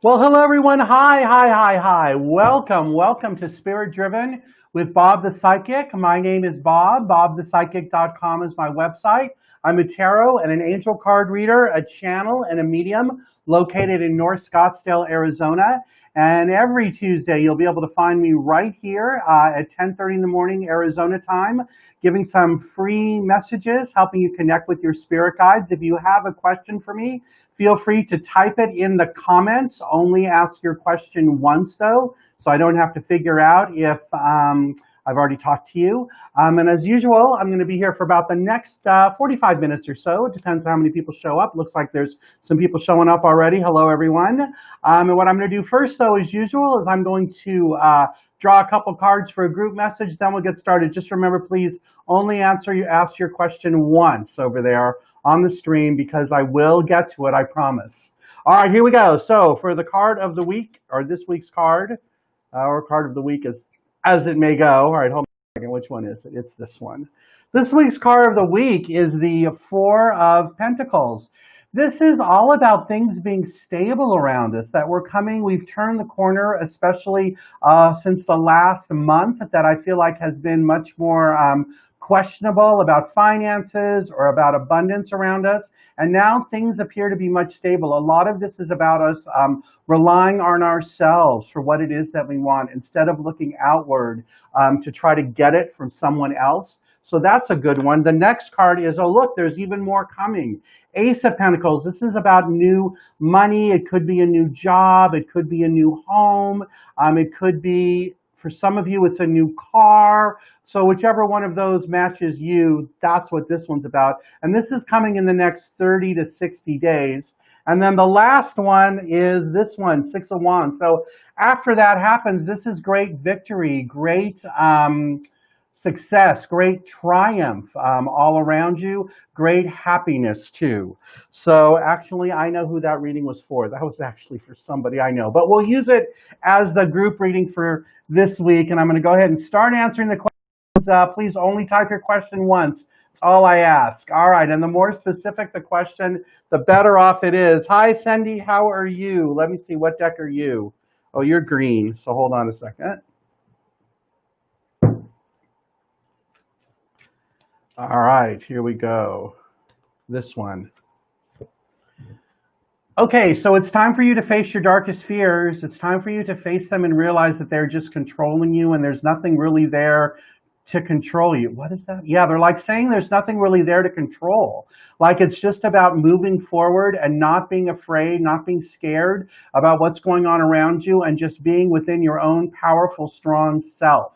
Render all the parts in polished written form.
Well, hello everyone. Hi. Welcome to Spirit Driven with Bob the Psychic. My name is Bob. BobThePsychic.com is my website. I'm a tarot and an angel card reader, a channel and a medium located in North Scottsdale, Arizona. And every Tuesday, you'll be able to find me right here at 10:30 in the morning, Arizona time, giving some free messages, helping you connect with your spirit guides. If you have a question for me, feel free to type it in the comments. Only ask your question once, though, so I don't have to figure out if I've already talked to you. And as usual, I'm going to be here for about the next 45 minutes or so. It depends on how many people show up. Looks like there's some people showing up already. Hello, everyone. And what I'm going to do first, though, as usual, is I'm going to draw a couple cards for a group message. Then we'll get started. Just remember, please only ask your question once over there on the stream, because I will get to it, I promise. All right, here we go. So for the card of the week, or this week's card, or card of the week as it may go. All right, hold on a second. Which one is it? It's this one. This week's card of the week is the Four of Pentacles. This is all about things being stable around us, that we've turned the corner, especially since the last month, that I feel like has been much more questionable about finances or about abundance around us. And now things appear to be much stable. A lot of this is about us relying on ourselves for what it is that we want, instead of looking outward to try to get it from someone else. So that's a good one. The next card is, oh, look, there's even more coming. Ace of Pentacles. This is about new money. It could be a new job. It could be a new home. It could be, for some of you, it's a new car. So whichever one of those matches you, that's what this one's about. And this is coming in the next 30 to 60 days. And then the last one is this one, Six of Wands. So after that happens, this is great victory, great success, great triumph all around you, great happiness too. So actually, I know who that reading was for. That was actually for somebody I know, but we'll use it as the group reading for this week. And I'm going to go ahead and start answering the questions. Please only type your question once. That's all I ask. All right, and the more specific the question, the better off it is. Hi, Cindy, how are you? Let me see, what deck are you? Oh, you're green, so hold on a second. All right, here we go. This one. Okay, so it's time for you to face your darkest fears. It's time for you to face them and realize that they're just controlling you, and there's nothing really there to control you. What is that? Yeah, they're like saying there's nothing really there to control. Like it's just about moving forward and not being afraid, not being scared about what's going on around you, and just being within your own powerful, strong self.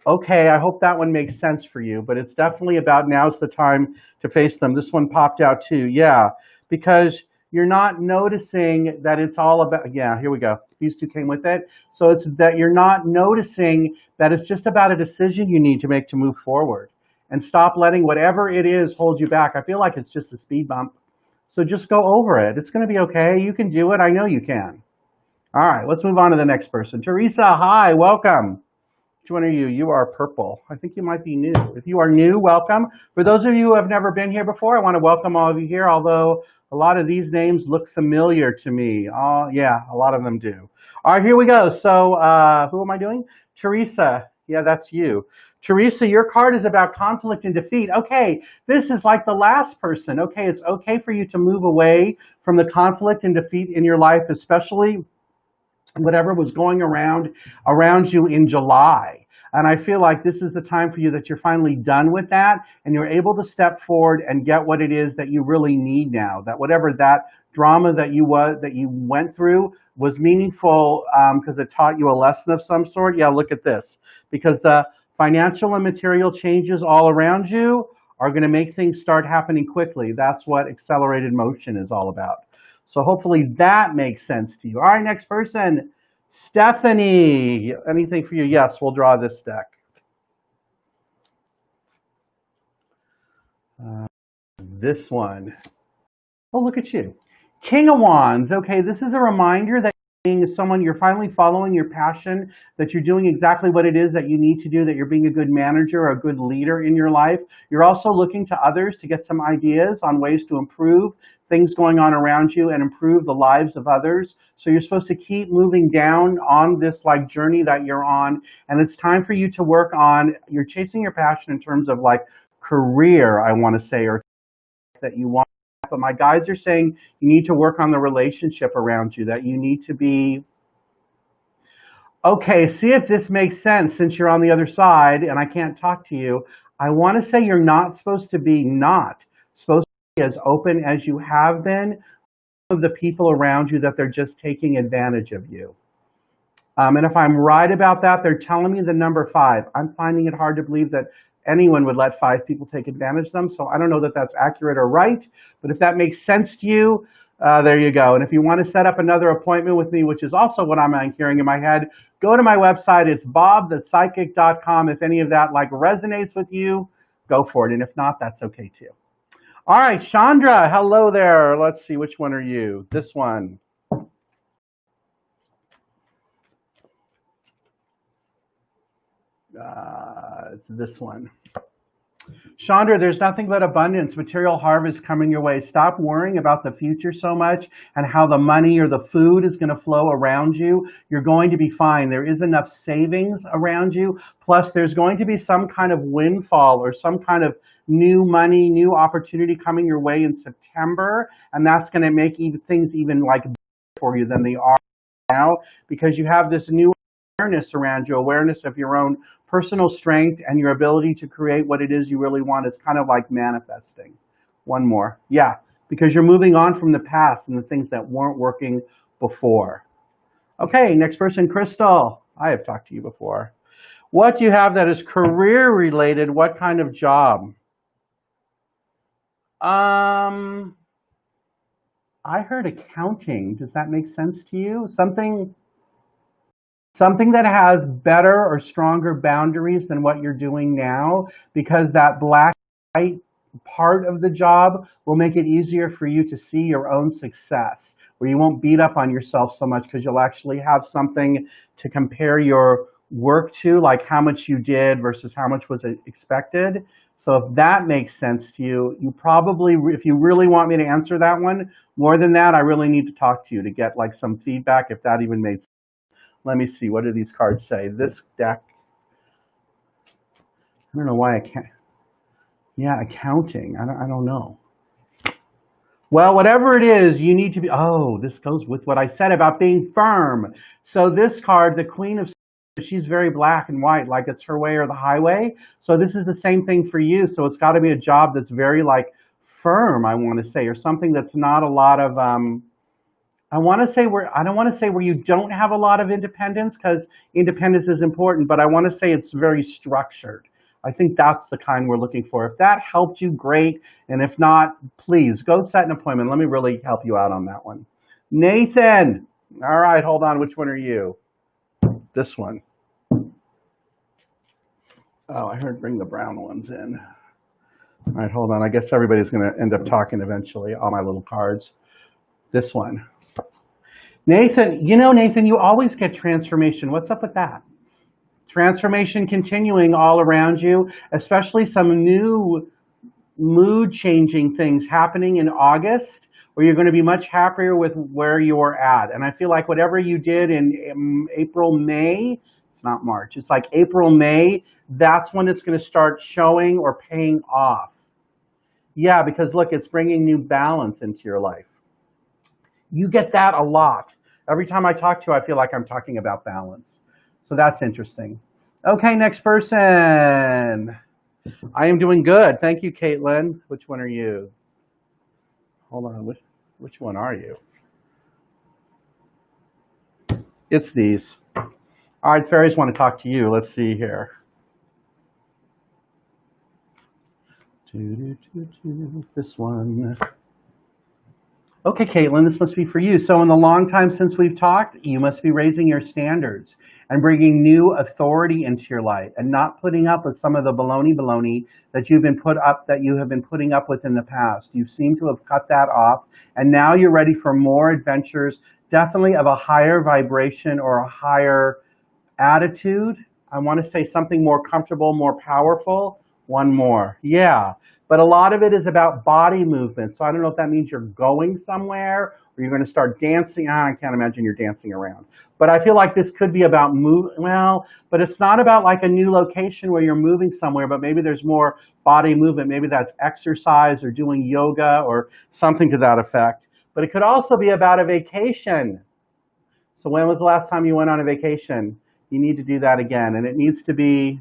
Okay, I hope that one makes sense for you, but it's definitely about now's the time to face them. This one popped out too, yeah, because you're not noticing that it's all about, yeah, here we go. These two came with it. So it's that you're not noticing that it's just about a decision you need to make to move forward, and stop letting whatever it is hold you back. I feel like it's just a speed bump. So just go over it. It's going to be okay. You can do it. I know you can. All right, let's move on to the next person. Teresa, hi, welcome. Which one are you? You are purple. I think you might be new. If you are new, welcome. For those of you who have never been here before, I want to welcome all of you here, although a lot of these names look familiar to me. Yeah, a lot of them do. All right, here we go. So who am I doing? Teresa. Yeah, that's you. Teresa, your card is about conflict and defeat. Okay, this is like the last person. Okay, it's okay for you to move away from the conflict and defeat in your life, especially whatever was going around you in July. And I feel like this is the time for you that you're finally done with that, and you're able to step forward and get what it is that you really need now. That whatever that drama that you went through was meaningful because it taught you a lesson of some sort. Yeah, look at this. Because the financial and material changes all around you are going to make things start happening quickly. That's what accelerated motion is all about. So hopefully that makes sense to you. All right, next person, Stephanie. Anything for you? Yes, we'll draw this deck. This one. Oh, look at you. King of Wands. Okay, this is a reminder that someone, you're finally following your passion, that you're doing exactly what it is that you need to do, that you're being a good manager or a good leader in your life. You're also looking to others to get some ideas on ways to improve things going on around you and improve the lives of others. So you're supposed to keep moving down on this like journey that you're on. And it's time for you to work on, you're chasing your passion in terms of like career, I want to say, or that you want. But my guides are saying you need to work on the relationship around you, that you need to be, okay, see if this makes sense since you're on the other side and I can't talk to you. I want to say you're not supposed to be as open as you have been of the people around you, that they're just taking advantage of you. And if I'm right about that, they're telling me the number 5. I'm finding it hard to believe that anyone would let 5 people take advantage of them. So I don't know that that's accurate or right, but if that makes sense to you, there you go. And if you want to set up another appointment with me, which is also what I'm hearing in my head, go to my website. It's bobthepsychic.com. If any of that like resonates with you, go for it. And if not, that's okay too. All right, Chandra, hello there. Let's see, which one are you? This one. It's this one. Chandra, there's nothing but abundance, material harvest coming your way. Stop worrying about the future so much and how the money or the food is going to flow around you. You're going to be fine. There is enough savings around you. Plus, there's going to be some kind of windfall or some kind of new money, new opportunity coming your way in September. And that's going to make things even like better for you than they are now, because you have this new awareness around you, awareness of your own personal strength and your ability to create what it is you really want. Is kind of like manifesting. One more. Yeah, because you're moving on from the past and the things that weren't working before. Okay, next person, Crystal. I have talked to you before. What do you have that is career related? What kind of job? I heard accounting. Does that make sense to you? Something that has better or stronger boundaries than what you're doing now, because that black and white part of the job will make it easier for you to see your own success, where you won't beat up on yourself so much because you'll actually have something to compare your work to, like how much you did versus how much was expected. So if that makes sense to you, you probably, if you really want me to answer that one, more than that, I really need to talk to you to get like some feedback if that even made sense. Let me see, what do these cards say? This deck, I don't know why I can't. Yeah, accounting, I don't know. Well, whatever it is, you need to be, oh, this goes with what I said about being firm. So this card, the Queen of, she's very black and white, like it's her way or the highway. So this is the same thing for you. So it's got to be a job that's very like firm, I want to say, or something that's not a lot of, I want to say I don't want to say where you don't have a lot of independence, because independence is important, but I want to say it's very structured. I think that's the kind we're looking for. If that helped you, great. And if not, please go set an appointment. Let me really help you out on that one. Nathan. All right, hold on. Which one are you? This one. Oh, I heard bring the brown ones in. All right, hold on. I guess everybody's going to end up talking eventually, all my little cards. This one. Nathan, Nathan, you always get transformation. What's up with that? Transformation continuing all around you, especially some new mood-changing things happening in August, where you're going to be much happier with where you're at. And I feel like whatever you did in April, May, it's not March, it's like April, May, that's when it's going to start showing or paying off. Yeah, because look, it's bringing new balance into your life. You get that a lot. Every time I talk to you, I feel like I'm talking about balance. So that's interesting. Okay, next person. I am doing good. Thank you, Caitlin. Which one are you? Hold on. Which one are you? It's these. All right, fairies want to talk to you. Let's see here. This one. Okay, Caitlin, this must be for you. So in the long time since we've talked, you must be raising your standards and bringing new authority into your life and not putting up with some of the baloney that you have been putting up with in the past. You seem to have cut that off, and now you're ready for more adventures, definitely of a higher vibration or a higher attitude. I want to say something more comfortable, more powerful. One more. Yeah. But a lot of it is about body movement. So I don't know if that means you're going somewhere or you're going to start dancing. I can't imagine you're dancing around. But I feel like this could be about but it's not about like a new location where you're moving somewhere, but maybe there's more body movement. Maybe that's exercise or doing yoga or something to that effect. But it could also be about a vacation. So when was the last time you went on a vacation? You need to do that again. And it needs to be,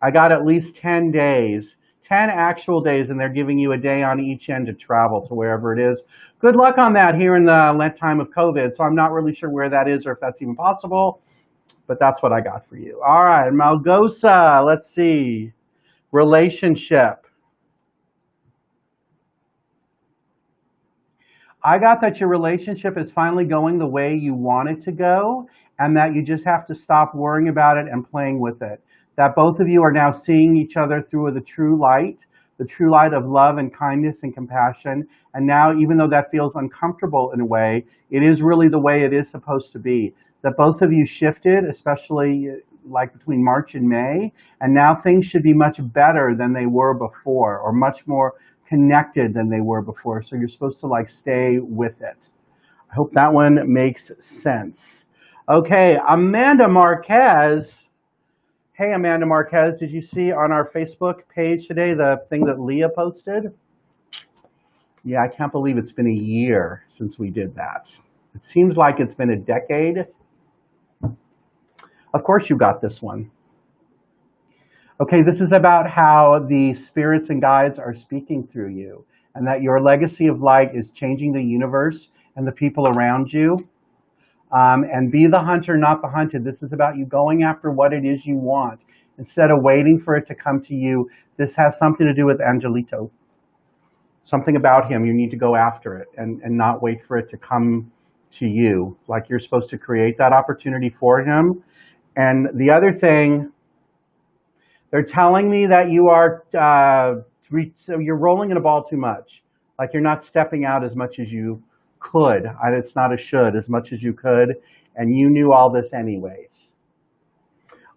I got at least 10 days, 10 actual days, and they're giving you a day on each end to travel to wherever it is. Good luck on that here in the Lent time of COVID. So I'm not really sure where that is or if that's even possible, but that's what I got for you. All right, Malgosa, let's see. Relationship. I got that your relationship is finally going the way you want it to go, and that you just have to stop worrying about it and playing with it. That both of you are now seeing each other through the true light of love and kindness and compassion. And now, even though that feels uncomfortable in a way, it is really the way it is supposed to be. That both of you shifted, especially like between March and May, and now things should be much better than they were before, or much more connected than they were before. So you're supposed to like stay with it. I hope that one makes sense. Okay, Amanda Marquez. Hey, Amanda Marquez, did you see on our Facebook page today the thing that Leah posted? Yeah, I can't believe it's been a year since we did that. It seems like it's been a decade. Of course you got this one. Okay, this is about how the spirits and guides are speaking through you, and that your legacy of light is changing the universe and the people around you. And be the hunter, not the hunted. This is about you going after what it is you want instead of waiting for it to come to you. This has something to do with Angelito. Something about him. You need to go after it and not wait for it to come to you. Like you're supposed to create that opportunity for him. And the other thing, they're telling me that you are, so you're rolling in a ball too much. Like you're not stepping out as much as you could. It's not a should, as much as you could, and you knew all this anyways.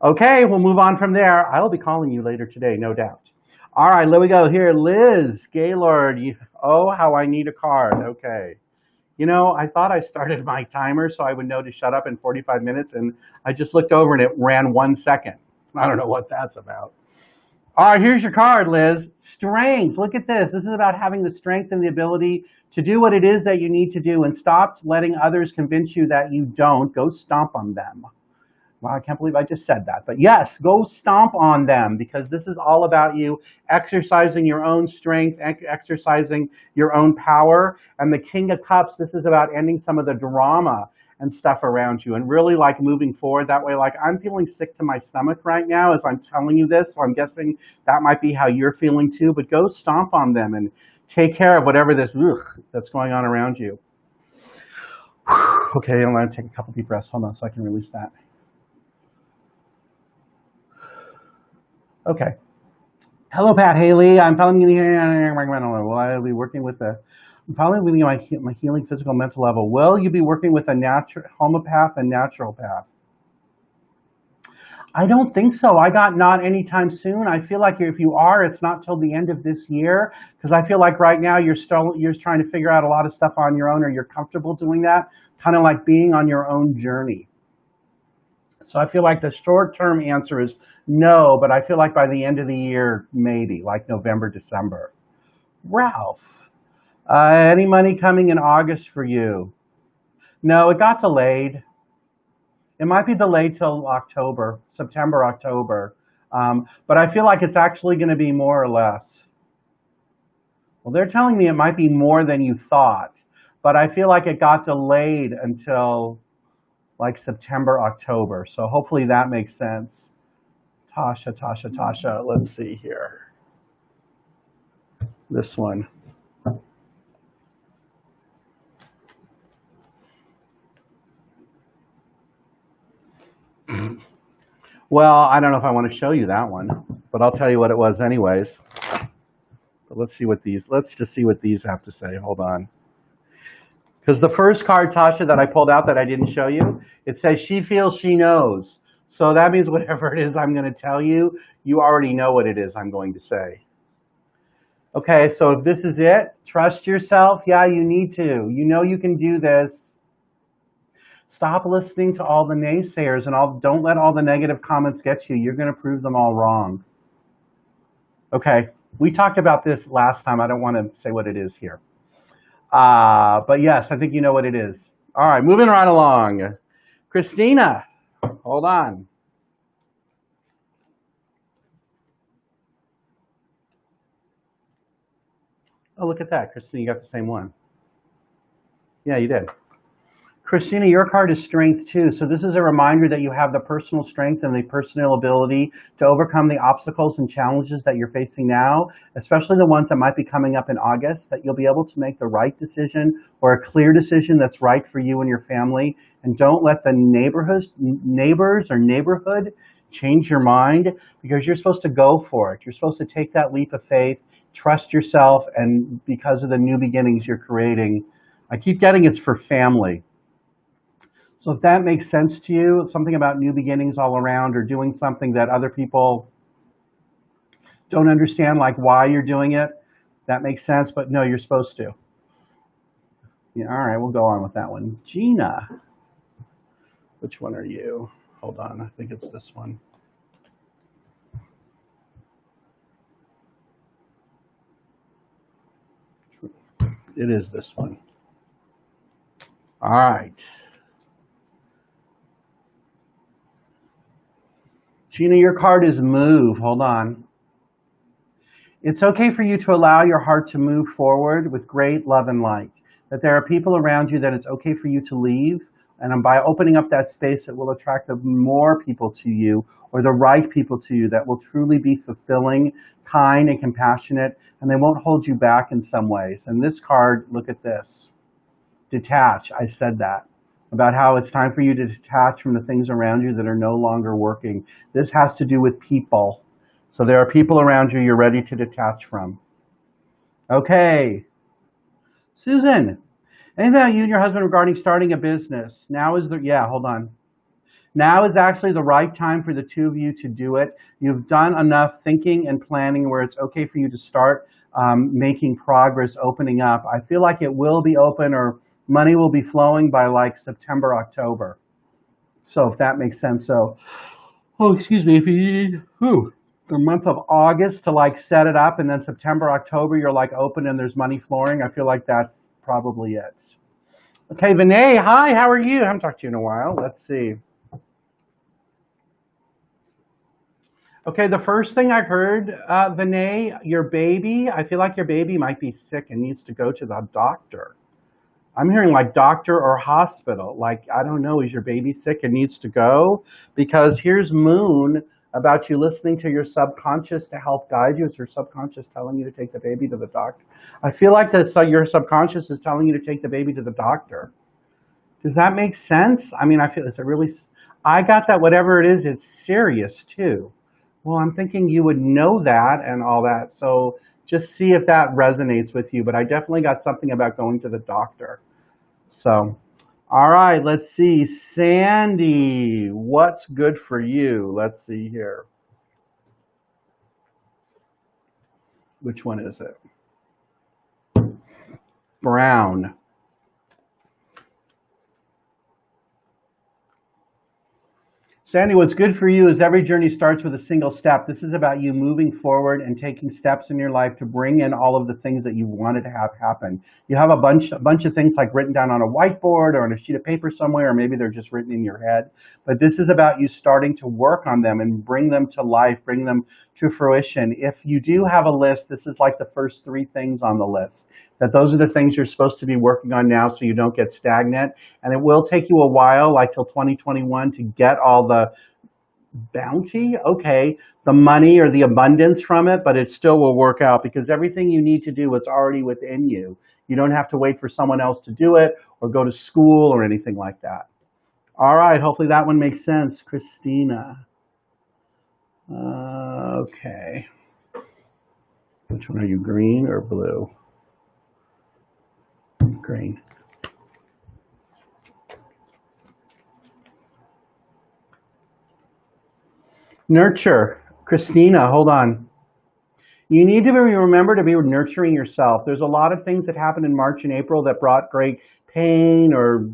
Okay, we'll move on from there. I will be calling you later today, no doubt. All right, let me go here. Liz Gaylord, oh, how I need a card. Okay. You know, I thought I started my timer so I would know to shut up in 45 minutes, and I just looked over and it ran 1 second. I don't know what that's about. All right, here's your card, Liz. Strength. Look at this. This is about having the strength and the ability to do what it is that you need to do and stop letting others convince you that you don't. Go stomp on them. Wow, I can't believe I just said that. But yes, go stomp on them, because this is all about you exercising your own strength, exercising your own power. And the King of Cups, this is about ending some of the drama and stuff around you and really like moving forward that way. Like I'm feeling sick to my stomach right now as I'm telling you this, so I'm guessing that might be how you're feeling too, but go stomp on them and take care of whatever this that's going on around you. Okay, I'm going to take a couple deep breaths. Hold on so I can release that. Okay. Hello, Pat Haley. I'm following you here. I'll be working with I'm following my healing physical mental level. Will you be working with a natural homeopath and naturopath? I don't think so. I got not anytime soon. I feel like if you are, it's not till the end of this year, because I feel like right now you're trying to figure out a lot of stuff on your own, or you're comfortable doing that, kind of like being on your own journey. So I feel like the short-term answer is no, but I feel like by the end of the year, maybe, like November, December. Ralph, any money coming in August for you? No, it got delayed. It might be delayed till October, September, October. But I feel like it's actually going to be more or less. Well, they're telling me it might be more than you thought, but I feel like it got delayed until like September, October. So hopefully that makes sense. Tasha. Let's see here. This one. Well, I don't know if I want to show you that one, but I'll tell you what it was anyways. But let's just see what these have to say. Hold on. Because the first card, Tasha, that I pulled out that I didn't show you, it says she feels she knows. So that means whatever it is I'm going to tell you, you already know what it is I'm going to say. Okay, so if this is it, trust yourself. Yeah, you need to. You know you can do this. Stop listening to all the naysayers and don't let all the negative comments get you. You're going to prove them all wrong. Okay, we talked about this last time. I don't want to say what it is here. But yes, I think you know what it is. All right, moving right along. Christina, hold on. Oh, look at that. Christina, you got the same one. Yeah, you did. Christina, your card is strength too. So this is a reminder that you have the personal strength and the personal ability to overcome the obstacles and challenges that you're facing now, especially the ones that might be coming up in August, that you'll be able to make the right decision or a clear decision that's right for you and your family. And don't let the neighbors or neighborhood change your mind, because you're supposed to go for it. You're supposed to take that leap of faith, trust yourself, and because of the new beginnings you're creating, I keep getting it's for family. So if that makes sense to you, something about new beginnings all around, or doing something that other people don't understand, like why you're doing it, that makes sense, but no, you're supposed to. Yeah, all right, we'll go on with that one. Gina, which one are you? Hold on, I think it's this one. It is this one. All right. Gina, your card is move. Hold on. It's okay for you to allow your heart to move forward with great love and light. That there are people around you that it's okay for you to leave. And by opening up that space, it will attract more people to you, or the right people to you that will truly be fulfilling, kind, and compassionate, and they won't hold you back in some ways. And this card, look at this. Detach. I said that. About how it's time for you to detach from the things around you that are no longer working. This has to do with people. So there are people around you you're ready to detach from. Okay. Susan, anything about you and your husband regarding starting a business? Now is hold on. Now is actually the right time for the two of you to do it. You've done enough thinking and planning where it's okay for you to start making progress, opening up. I feel like it will be open, or money will be flowing by like September, October. So if that makes sense. So, excuse me, if you need the month of August to like set it up, and then September, October, you're like open and there's money flowing, I feel like that's probably it. Okay, Vinay, hi, how are you? I haven't talked to you in a while. Let's see. Okay, the first thing I heard, Vinay, your baby, I feel like your baby might be sick and needs to go to the doctor. I'm hearing like doctor or hospital. Like, I don't know, is your baby sick and needs to go? Because here's Moon about you listening to your subconscious to help guide you. Is your subconscious telling you to take the baby to the doctor? I feel like your subconscious is telling you to take the baby to the doctor. Does that make sense? I mean, I feel I got that whatever it is, it's serious too. Well, I'm thinking you would know that and all that. So just see if that resonates with you. But I definitely got something about going to the doctor. So, all right, let's see. Sandy, what's good for you? Let's see here. Which one is it? Brown. Sandy, what's good for you is every journey starts with a single step. This is about you moving forward and taking steps in your life to bring in all of the things that you wanted to have happen. You have a bunch of things like written down on a whiteboard or on a sheet of paper somewhere, or maybe they're just written in your head. But this is about you starting to work on them and bring them to life, bring them to fruition. If you do have a list, this is like the first 3 things on the list. That those are the things you're supposed to be working on now so you don't get stagnant. And it will take you a while, like till 2021, to get all the bounty, okay, the money or the abundance from it, but it still will work out because everything you need to do is already within you. You don't have to wait for someone else to do it or go to school or anything like that. All right, hopefully that one makes sense. Christina. Okay. Which one are you, green or blue? Green. Nurture. Christina, hold on. You need to remember to be nurturing yourself. There's a lot of things that happened in March and April that brought great pain or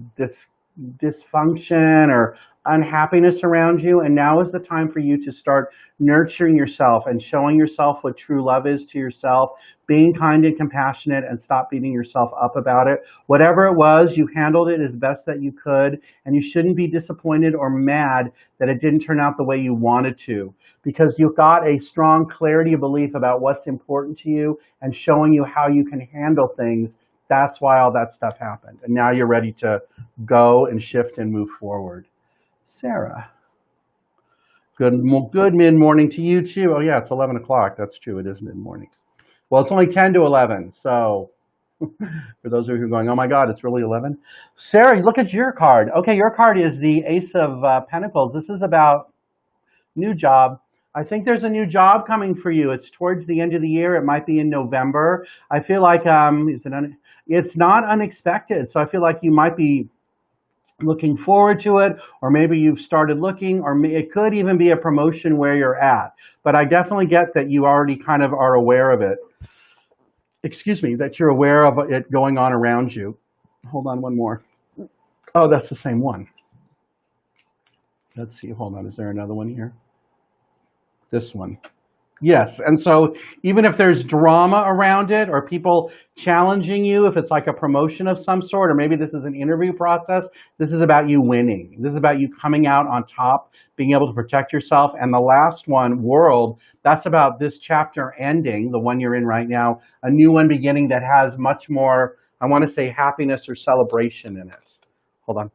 dysfunction or unhappiness around you. And now is the time for you to start nurturing yourself and showing yourself what true love is to yourself, being kind and compassionate, and stop beating yourself up about it. Whatever it was, you handled it as best that you could, and you shouldn't be disappointed or mad that it didn't turn out the way you wanted to, because you've got a strong clarity of belief about what's important to you and showing you how you can handle things. That's why all that stuff happened. And now you're ready to go and shift and move forward. Sarah. Good mid-morning to you too. Oh yeah, it's 11 o'clock. That's true. It is mid-morning. Well, it's only 10 to 11. So for those of you who are going, oh my God, it's really 11. Sarah, look at your card. Okay, your card is the Ace of Pentacles. This is about new job. I think there's a new job coming for you. It's towards the end of the year. It might be in November. I feel like it's not unexpected. So I feel like you might be looking forward to it, or maybe you've started looking, or it could even be a promotion where you're at. But I definitely get that you already kind of are aware of it. Excuse me, that you're aware of it going on around you. Hold on, one more. Oh, that's the same one. Let's see, hold on, is there another one here? This one. Yes, and so even if there's drama around it or people challenging you, if it's like a promotion of some sort, or maybe this is an interview process, this is about you winning. This is about you coming out on top, being able to protect yourself. And the last one, World, that's about this chapter ending, the one you're in right now, a new one beginning that has much more, I want to say, happiness or celebration in it. Hold on.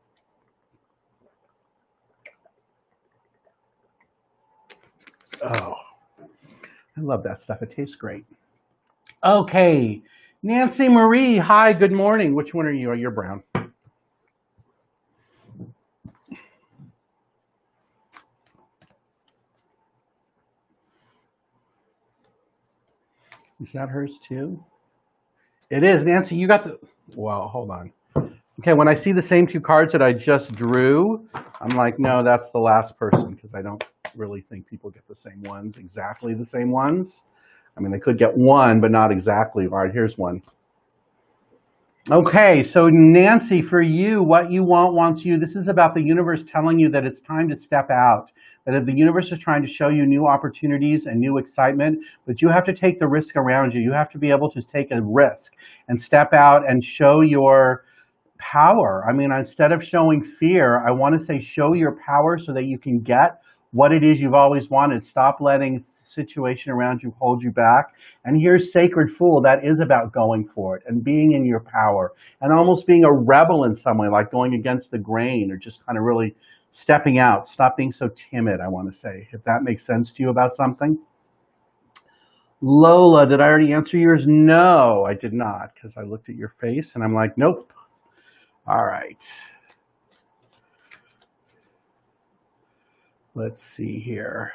Oh. I love that stuff. It tastes great. Okay. Nancy Marie, hi, good morning. Which one are you? Oh, you're brown. Is that hers too? It is. Nancy, you got the... Well, hold on. Okay, when I see the same two cards that I just drew, I'm like, no, that's the last person, because I don't really think people get the same ones, exactly the same ones. I mean, they could get one, but not exactly. All right, here's one. Okay, so Nancy, for you, what you want wants you. This is about the universe telling you that it's time to step out, that if the universe is trying to show you new opportunities and new excitement, but you have to take the risk around you. You have to be able to take a risk and step out and show your power. I mean, instead of showing fear, I want to say show your power so that you can get what it is you've always wanted. Stop letting the situation around you hold you back. And here's Sacred Fool. That is about going for it and being in your power and almost being a rebel in some way, like going against the grain or just kind of really stepping out. Stop being so timid, I want to say, if that makes sense to you about something. Lola, did I already answer yours? No, I did not, because I looked at your face and I'm like, nope. All right. Let's see here.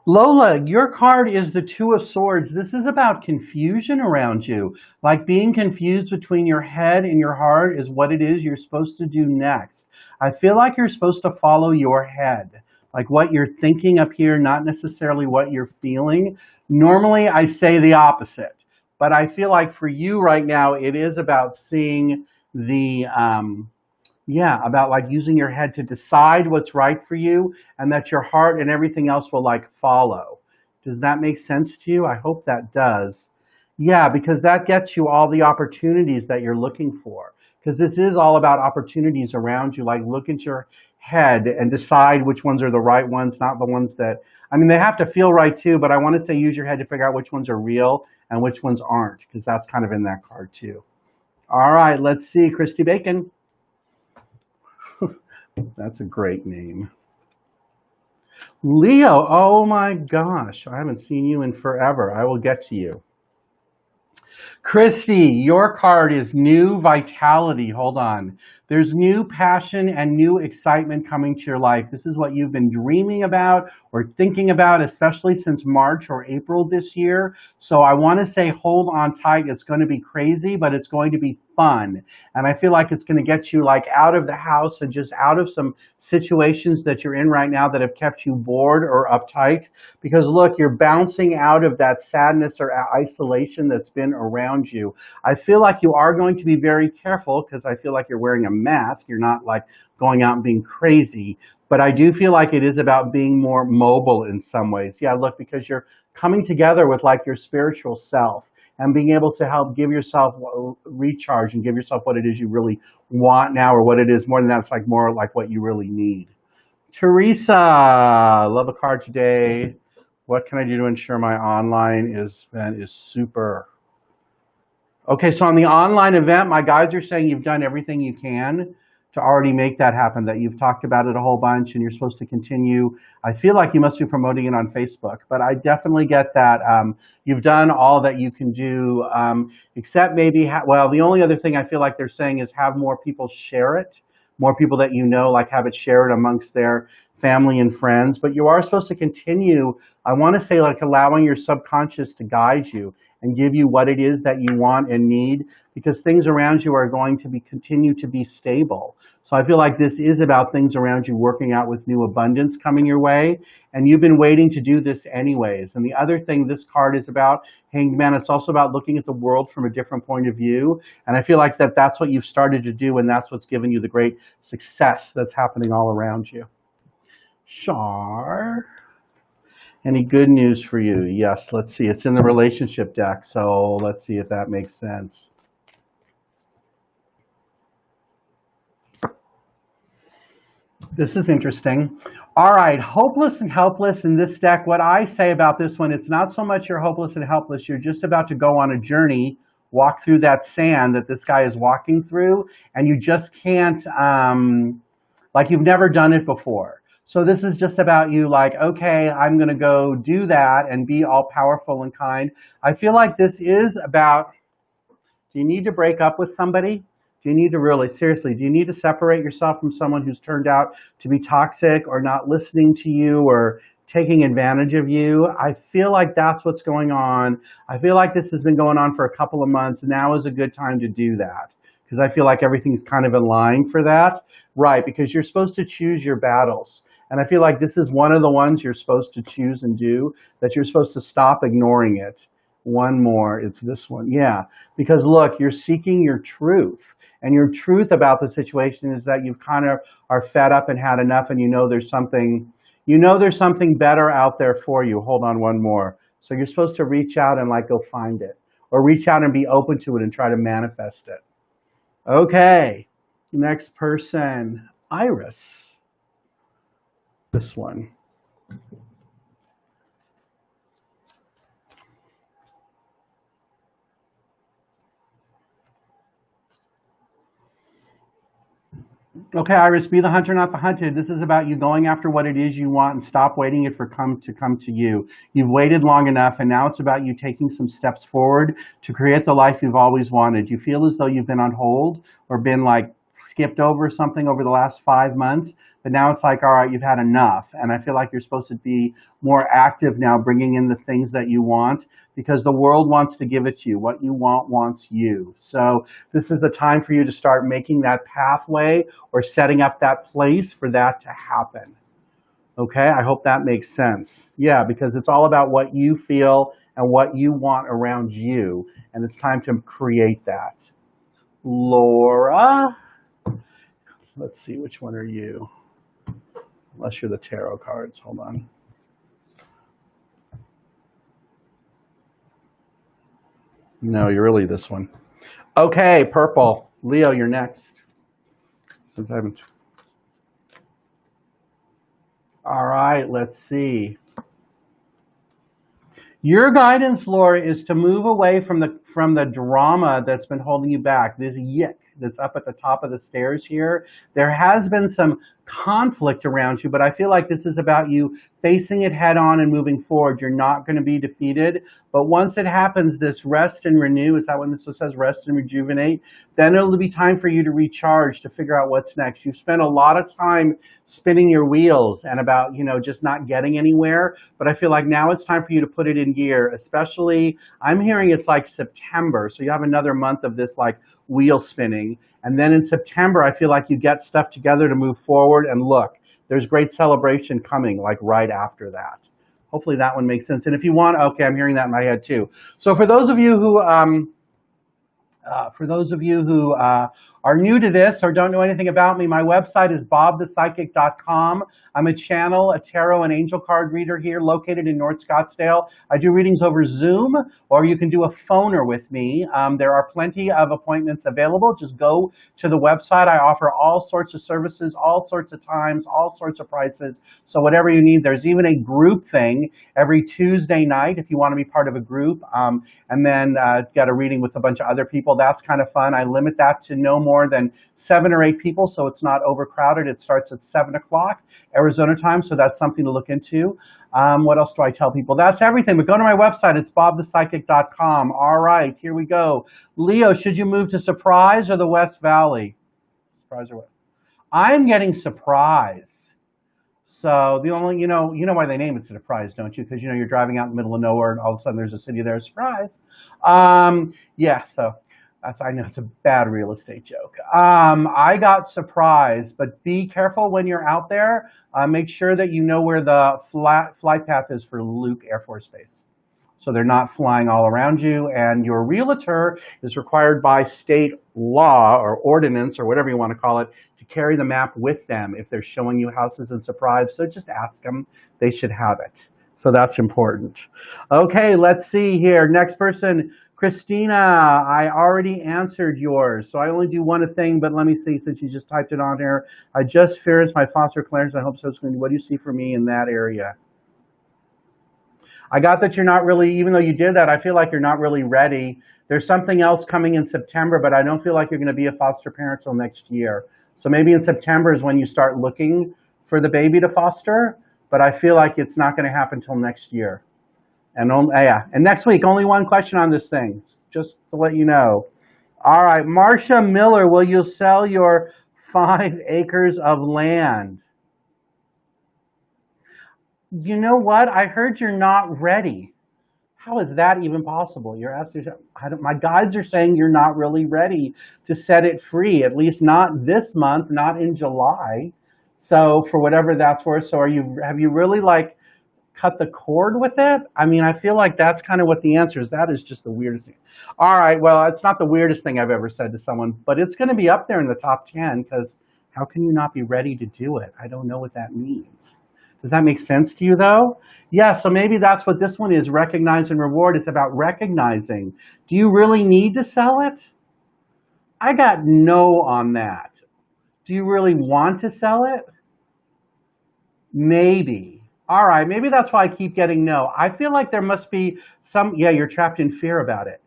Lola, your card is the Two of Swords. This is about confusion around you. Like being confused between your head and your heart is what it is you're supposed to do next. I feel like you're supposed to follow your head. Like what you're thinking up here, not necessarily what you're feeling. Normally, I say the opposite. But I feel like for you right now, it is about seeing the... about like using your head to decide what's right for you, and that your heart and everything else will like follow. Does that make sense to you? I hope that does. Yeah, because that gets you all the opportunities that you're looking for. Because this is all about opportunities around you. Like look at your head and decide which ones are the right ones, not the ones that, I mean, they have to feel right too, but I want to say use your head to figure out which ones are real and which ones aren't, because that's kind of in that card too. All right, let's see, Christy Bacon. That's a great name. Leo, oh my gosh, I haven't seen you in forever. I will get to you. Christy, your card is new vitality. Hold on. There's new passion and new excitement coming to your life. This is what you've been dreaming about or thinking about, especially since March or April this year. So I want to say hold on tight. It's going to be crazy, but it's going to be fun. And I feel like it's going to get you like out of the house and just out of some situations that you're in right now that have kept you bored or uptight. Because look, you're bouncing out of that sadness or isolation that's been around you. I feel like you are going to be very careful because I feel like you're wearing a mask. You're not like going out and being crazy, but I do feel like it is about being more mobile in some ways. Yeah, look, because you're coming together with like your spiritual self and being able to help give yourself recharge and give yourself what it is you really want now, or what it is more than that. It's like more like what you really need. Teresa, love a card today. What can I do to ensure my online event is super? Okay, so on the online event, my guides are saying you've done everything you can to already make that happen, that you've talked about it a whole bunch and you're supposed to continue. I feel like you must be promoting it on Facebook, but I definitely get that you've done all that you can do, except maybe, well, the only other thing I feel like they're saying is have more people share it, more people that you know, like have it shared amongst their family and friends. But you are supposed to continue, I want to say, like allowing your subconscious to guide you and give you what it is that you want and need, because things around you are going to continue to be stable. So I feel like this is about things around you working out with new abundance coming your way, and you've been waiting to do this anyways. And the other thing this card is about, Hanged Man, it's also about looking at the world from a different point of view. And I feel like that's what you've started to do, and that's what's given you the great success that's happening all around you. Shar. Any good news for you? Yes, let's see. It's in the relationship deck, so let's see if that makes sense. This is interesting. All right, hopeless and helpless in this deck. What I say about this one, it's not so much you're hopeless and helpless. You're just about to go on a journey, walk through that sand that this guy is walking through, and you just can't, like you've never done it before. So this is just about you like, okay, I'm going to go do that and be all powerful and kind. I feel like this is about, do you need to break up with somebody? Do you need to really, seriously, do you need to separate yourself from someone who's turned out to be toxic or not listening to you or taking advantage of you? I feel like that's what's going on. I feel like this has been going on for a couple of months. Now is a good time to do that, because I feel like everything's kind of in line for that. Right, because you're supposed to choose your battles. And I feel like this is one of the ones you're supposed to choose and do, that you're supposed to stop ignoring it. One more, it's this one. Yeah, because look, you're seeking your truth. And your truth about the situation is that you kind of are fed up and had enough, and you know there's something better out there for you. Hold on, one more. So you're supposed to reach out and like go find it, or reach out and be open to it and try to manifest it. Okay, next person, Iris. This one. Okay, Iris, be the hunter, not the hunted. This is about you going after what it is you want and stop waiting it for to come to you. You've waited long enough, and now it's about you taking some steps forward to create the life you've always wanted. You feel as though you've been on hold or been like skipped over something over the last 5 months, but now it's like, all right, you've had enough. And I feel like you're supposed to be more active now, bringing in the things that you want, because the world wants to give it to you. What you want wants you. So this is the time for you to start making that pathway or setting up that place for that to happen. Okay, I hope that makes sense. Yeah, because it's all about what you feel and what you want around you, and it's time to create that. Laura, let's see, which one are you? Unless you're the tarot cards, hold on. No, you're really this one. Okay, purple. Leo, you're next. Since I haven't. All right, let's see. Your guidance, Laura, is to move away from from the drama that's been holding you back, this yick that's up at the top of the stairs here. There has been some conflict around you, but I feel like this is about you facing it head on and moving forward. You're not going to be defeated. But once it happens, this rest and renew, is that when this says rest and rejuvenate? Then it'll be time for you to recharge, to figure out what's next. You've spent a lot of time spinning your wheels and about, just not getting anywhere. But I feel like now it's time for you to put it in gear, especially, I'm hearing it's like September. So you have another month of this like wheel spinning. And then in September, I feel like you get stuff together to move forward, and look, there's great celebration coming like right after that. Hopefully that one makes sense. And if you want, okay, I'm hearing that in my head too. So for those of you who are new to this or don't know anything about me, my website is bobthepsychic.com. I'm a channel, a tarot, and angel card reader here located in North Scottsdale. I do readings over Zoom, or you can do a phoner with me. There are plenty of appointments available. Just go to the website. I offer all sorts of services, all sorts of times, all sorts of prices. So whatever you need, there's even a group thing every Tuesday night if you want to be part of a group, and then get a reading with a bunch of other people. That's kind of fun. I limit that to no more than 7 or 8 people, so it's not overcrowded. It starts at 7 o'clock Arizona time, so that's something to look into. What else do I tell people? That's everything, but go to my website. It's bobthepsychic.com. All right, here we go. Leo, should you move to Surprise or the West Valley? Surprise or what? I'm getting Surprise. So the only, you know why they name it Surprise, don't you? Because, you're driving out in the middle of nowhere and all of a sudden there's a city there, surprise. Yeah, so I know it's a bad real estate joke. I got Surprise, but be careful when you're out there. Make sure that you know where the flight path is for Luke Air Force Base. So they're not flying all around you, and your realtor is required by state law or ordinance or whatever you want to call it to carry the map with them if they're showing you houses in Surprise. So just ask them. They should have it. So that's important. Okay, let's see here. Next person, Christina. I already answered yours, so I only do one thing, but let me see, since you just typed it on here. I just experienced my foster clearance. I hope so. What do you see for me in that area? I got that you're not really, even though you did that, I feel like you're not really ready. There's something else coming in September, but I don't feel like you're going to be a foster parent till next year. So maybe in September is when you start looking for the baby to foster, but I feel like it's not going to happen till next year. And next week, only one question on this thing, just to let you know. All right, Marcia Miller, will you sell your 5 acres of land? You know what? I heard you're not ready. How is that even possible? You're asking, my guides are saying you're not really ready to set it free, at least not this month, not in July. So for whatever that's worth, so have you really like cut the cord with it? I mean, I feel like that's kind of what the answer is. That is just the weirdest thing. All right, well, it's not the weirdest thing I've ever said to someone, but it's going to be up there in the top 10 because how can you not be ready to do it? I don't know what that means. Does that make sense to you though? Yeah, so maybe that's what this one is, recognize and reward. It's about recognizing. Do you really need to sell it? I got no on that. Do you really want to sell it? Maybe. All right, maybe that's why I keep getting no. I feel like there must be you're trapped in fear about it.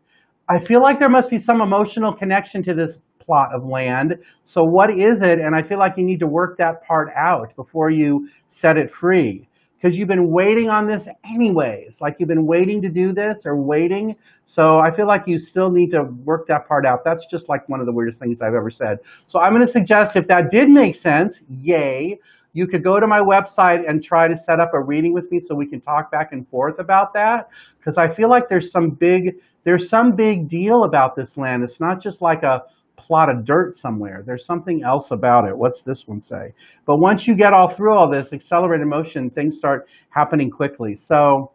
I feel like there must be some emotional connection to this plot of land. So what is it? And I feel like you need to work that part out before you set it free. Because you've been waiting on this anyways. Like you've been waiting to do this or waiting. So I feel like you still need to work that part out. That's just like one of the weirdest things I've ever said. So I'm going to suggest if that did make sense, yay. You could go to my website and try to set up a reading with me so we can talk back and forth about that. Because I feel like there's some big deal about this land. It's not just like a plot of dirt somewhere. There's something else about it. What's this one say? But once you get all through all this accelerated motion, things start happening quickly. So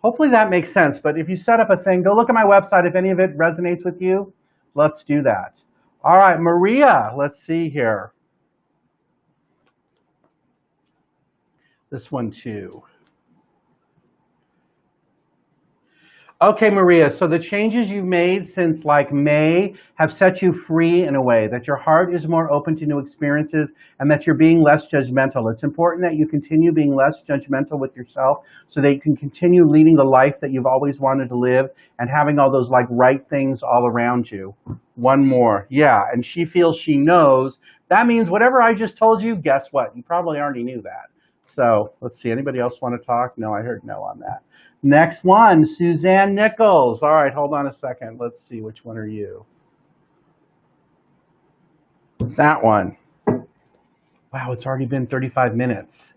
hopefully that makes sense. But if you set up a thing, go look at my website. If any of it resonates with you, let's do that. All right, Maria, let's see here. This one too. Okay, Maria, so the changes you've made since like May have set you free in a way that your heart is more open to new experiences and that you're being less judgmental. It's important that you continue being less judgmental with yourself so that you can continue leading the life that you've always wanted to live and having all those like right things all around you. One more. Yeah, and she feels she knows. That means whatever I just told you, guess what? You probably already knew that. So let's see. Anybody else want to talk? No, I heard no on that. Next one, Suzanne Nichols. All right, hold on a second. Let's see, which one are you? That one. Wow, it's already been 35 minutes.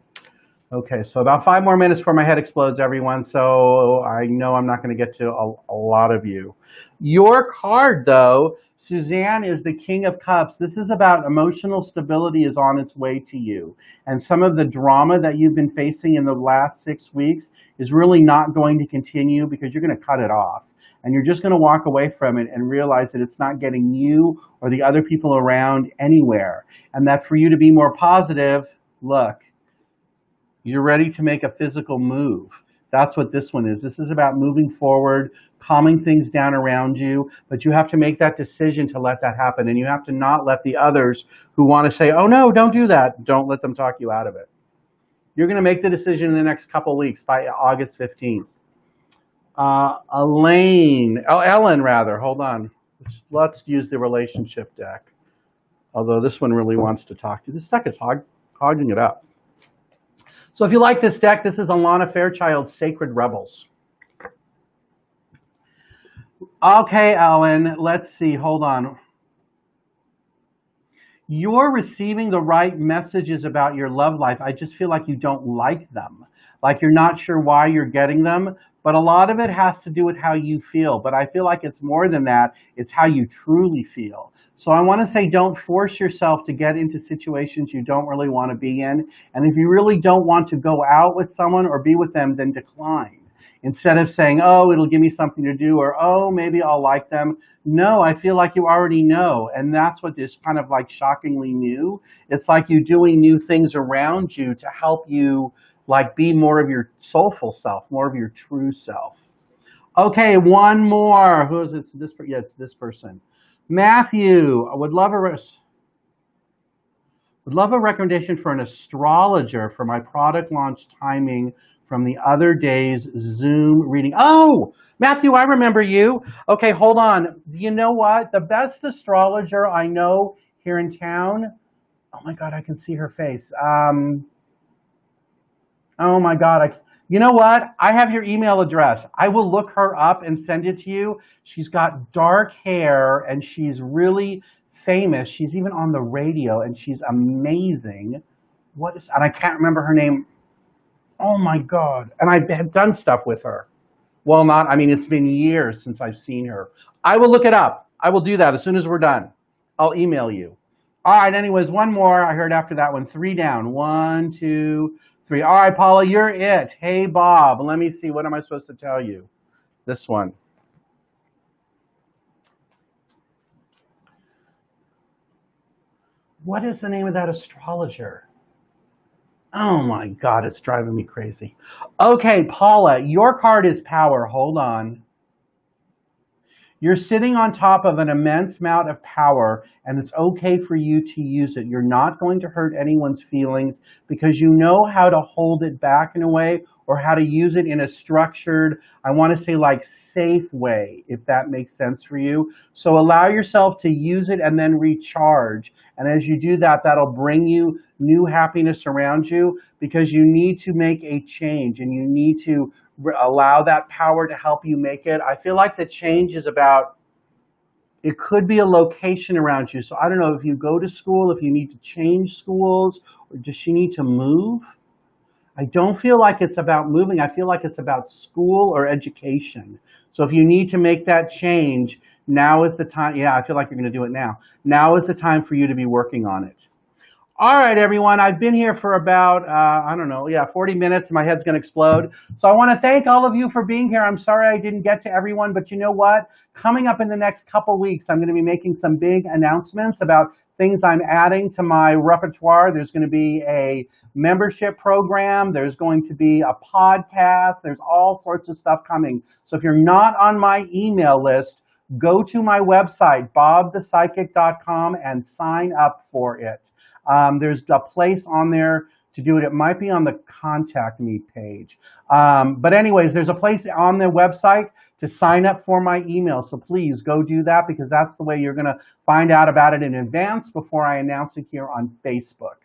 Okay, so about 5 more minutes before my head explodes, everyone. So I know I'm not going to get to a lot of you. Your card, though, Suzanne, is the King of Cups. This is about emotional stability is on its way to you. And some of the drama that you've been facing in the last 6 weeks is really not going to continue because you're going to cut it off. And you're just going to walk away from it and realize that it's not getting you or the other people around anywhere. And that for you to be more positive, look, you're ready to make a physical move. That's what this one is. This is about moving forward, calming things down around you, but you have to make that decision to let that happen. And you have to not let the others who want to say, oh no, don't do that, don't let them talk you out of it. You're going to make the decision in the next couple weeks by August 15th. Ellen rather, hold on. Let's use the relationship deck. Although this one really wants to talk to you. This deck is hogging it up. So if you like this deck, this is Alana Fairchild's Sacred Rebels. Okay, Ellen, let's see. Hold on. You're receiving the right messages about your love life. I just feel like you don't like them. Like you're not sure why you're getting them. But a lot of it has to do with how you feel. But I feel like it's more than that. It's how you truly feel. So I want to say don't force yourself to get into situations you don't really want to be in. And if you really don't want to go out with someone or be with them, then decline. Instead of saying, oh, it'll give me something to do, or oh, maybe I'll like them. No, I feel like you already know. And that's what is kind of like shockingly new. It's like you doing new things around you to help you like be more of your soulful self, more of your true self. Okay, one more. Who is it? Yeah, it's this person. Matthew, I would love a recommendation for an astrologer for my product launch timing from the other day's Zoom reading. Oh, Matthew, I remember you. Okay, hold on. You know what? The best astrologer I know here in town, oh my God, I can see her face. Oh my God. You know what? I have your email address. I will look her up and send it to you. She's got dark hair and she's really famous. She's even on the radio and she's amazing. And I can't remember her name. Oh my God. And I have done stuff with her. Well, it's been years since I've seen her. I will look it up. I will do that as soon as we're done. I'll email you. All right, anyways, one more. I heard after that one. 3 down. 1, 2, 3. All right, Paula, you're it. Hey, Bob. Let me see. What am I supposed to tell you? This one. What is the name of that astrologer? Oh my God, it's driving me crazy. Okay, Paula, your card is power. Hold on. You're sitting on top of an immense amount of power, and it's okay for you to use it. You're not going to hurt anyone's feelings because you know how to hold it back in a way or how to use it in a structured, I want to say like safe way, if that makes sense for you. So allow yourself to use it and then recharge. And as you do that, that'll bring you new happiness around you because you need to make a change and you need to allow that power to help you make it. I feel like the change is about, it could be a location around you. So I don't know if you go to school, if you need to change schools, or does she need to move? I don't feel like it's about moving. I feel like it's about school or education. So if you need to make that change, now is the time. Yeah, I feel like you're going to do it now. Now is the time for you to be working on it. All right, everyone, I've been here for about, 40 minutes. My head's going to explode. So I want to thank all of you for being here. I'm sorry I didn't get to everyone, but you know what? Coming up in the next couple weeks, I'm going to be making some big announcements about things I'm adding to my repertoire. There's going to be a membership program. There's going to be a podcast. There's all sorts of stuff coming. So if you're not on my email list, go to my website, bobthepsychic.com, and sign up for it. There's a place on there to do it. It might be on the contact me page. But anyways, there's a place on the website to sign up for my email. So please go do that, because that's the way you're going to find out about it in advance before I announce it here on Facebook.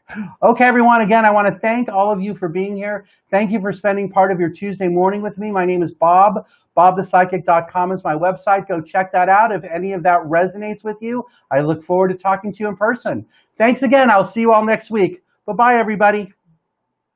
Okay, everyone, again, I want to thank all of you for being here. Thank you for spending part of your Tuesday morning with me. My name is Bob. bobthepsychic.com is my website. Go check that out if any of that resonates with you. I look forward to talking to you in person. Thanks again. I'll see you all next week. Bye-bye, everybody.